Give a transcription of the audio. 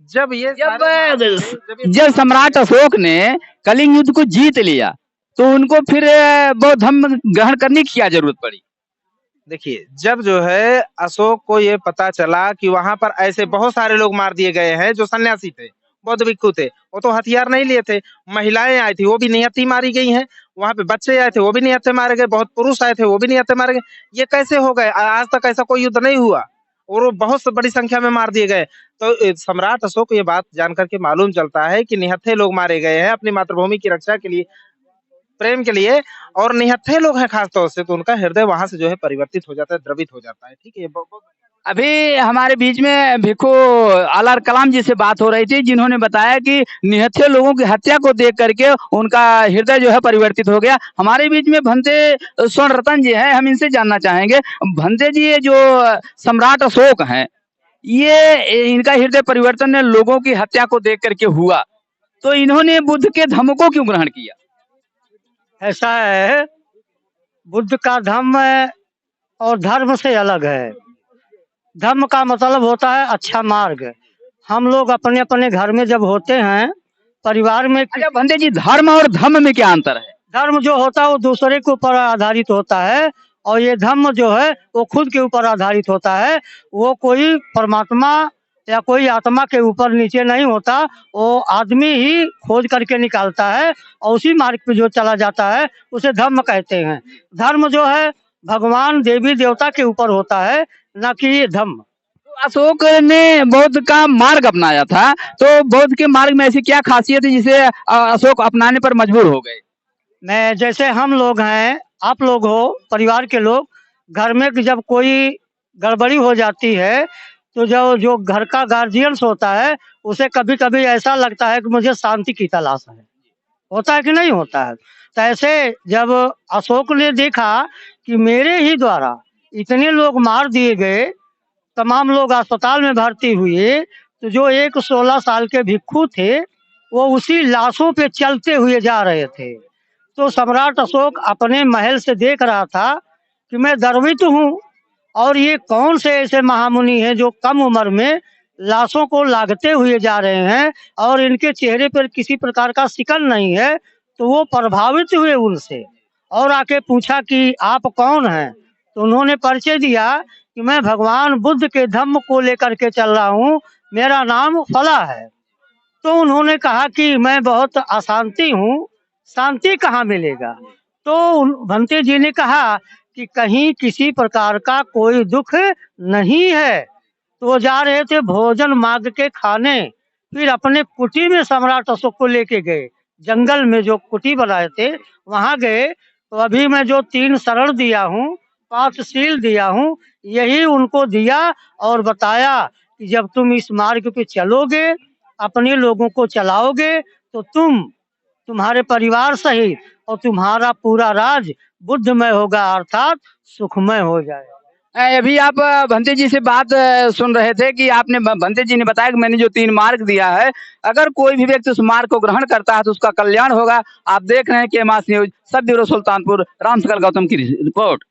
जब ये जब सम्राट अशोक ने कलिंग युद्ध को जीत लिया तो उनको फिर बौद्ध धर्म ग्रहण करने की क्या जरूरत पड़ी? देखिए, जब जो है अशोक को ये पता चला कि वहां पर ऐसे बहुत सारे लोग मार दिए गए हैं जो सन्यासी थे, बौद्ध भिक्षु थे, वो तो हथियार नहीं लिए थे, महिलाएं आई थी वो भी निहत्थी मारी गई हैं, वहां पे बच्चे आए थे वो भी निहत्थे मारे गए, बहुत पुरुष आए थे वो भी निहत्थे मारे गए। ये कैसे हो गए? आज तक ऐसा कोई युद्ध नहीं हुआ और वो बहुत बड़ी संख्या में मार दिए गए। तो सम्राट अशोक को ये बात जानकर के मालूम चलता है कि निहत्थे लोग मारे गए हैं अपनी मातृभूमि की रक्षा के लिए, प्रेम के लिए, और निहत्थे लोग हैं खास तौर से, तो उनका हृदय वहां से जो है परिवर्तित हो जाता है, द्रवित हो जाता है। ठीक है, अभी हमारे बीच में भिक्खु आलर कलाम जी से बात हो रही थी, जिन्होंने बताया कि निहत्थे लोगों की हत्या को देख करके उनका हृदय जो है परिवर्तित हो गया। हमारे बीच में भंते स्वर्ण रतन जी हैं, हम इनसे जानना चाहेंगे। भंते जी, ये जो सम्राट अशोक हैं, ये इनका हृदय परिवर्तन लोगों की हत्या को देख करके हुआ, तो इन्होंने बुद्ध के धम्म को क्यों ग्रहण किया? ऐसा है, बुद्ध का धम्म और धर्म से अलग है। धर्म का मतलब होता है अच्छा मार्ग। हम लोग अपने अपने घर में जब होते हैं, परिवार में। अच्छा भंते जी, धर्म और धम्म में क्या अंतर है? धर्म जो होता है वो दूसरे के ऊपर आधारित होता है, और ये धम्म जो है वो खुद के ऊपर आधारित होता है। वो कोई परमात्मा या कोई आत्मा के ऊपर नीचे नहीं होता, वो आदमी ही खोज करके निकालता है और उसी मार्ग पे जो चला जाता है उसे धर्म कहते हैं। धर्म जो है भगवान देवी देवता के ऊपर होता है, न कि ये धर्म। अशोक ने बौद्ध का मार्ग अपनाया था, तो बौद्ध के मार्ग में ऐसी क्या खासियत है जिसे अशोक अपनाने पर मजबूर हो गए? मैं जैसे हम लोग हैं, आप लोग हो, परिवार के लोग, घर में जब कोई गड़बड़ी हो जाती है तो जो घर का गार्जियंस होता है उसे कभी कभी ऐसा लगता है कि मुझे शांति की तलाश है। होता है कि नहीं होता है? तो ऐसे जब अशोक ने देखा कि मेरे ही द्वारा इतने लोग मार दिए गए, तमाम लोग अस्पताल में भर्ती हुए, तो जो एक 16 साल के भिक्षु थे वो उसी लाशों पे चलते हुए जा रहे थे। तो सम्राट अशोक अपने महल से देख रहा था कि मैं गर्वित हूँ, और ये कौन से ऐसे महामुनि हैं जो कम उम्र में लाशों को लागते हुए जा रहे हैं और इनके चेहरे पर किसी प्रकार का शिकन नहीं है। तो वो प्रभावित हुए उनसे और आके पूछा कि आप कौन हैं? तो उन्होंने परिचय दिया कि मैं भगवान बुद्ध के धम्म को लेकर के चल रहा हूँ, मेरा नाम फला है। तो उन्होंने कहा कि मैं बहुत अशांति हूँ, शांति कहाँ मिलेगा? तो भंते जी ने कहा कि कहीं किसी प्रकार का कोई दुख नहीं है। तो वो जा रहे थे भोजन मांग के खाने, फिर अपने कुटी में सम्राट अशोक को लेके गए, जंगल में जो कुटी बनाए थे वहां गए। तो अभी मैं जो 3 शरण दिया हूँ, 5 शील दिया हूँ, यही उनको दिया और बताया कि जब तुम इस मार्ग पे चलोगे, अपने लोगों को चलाओगे, तो तुम्हारे परिवार सहित और तुम्हारा पूरा राज बुद्धमय होगा, अर्थात सुखमय हो जाएगा। अभी आप भंते जी से बात सुन रहे थे कि आपने भंते जी ने बताया कि मैंने जो 3 मार्ग दिया है, अगर कोई भी व्यक्ति उस मार्ग को ग्रहण करता है तो उसका कल्याण होगा। आप देख रहे हैं कि मास न्यूज, सब ब्यूरो सुल्तानपुर, राम सकल गौतम की रिपोर्ट।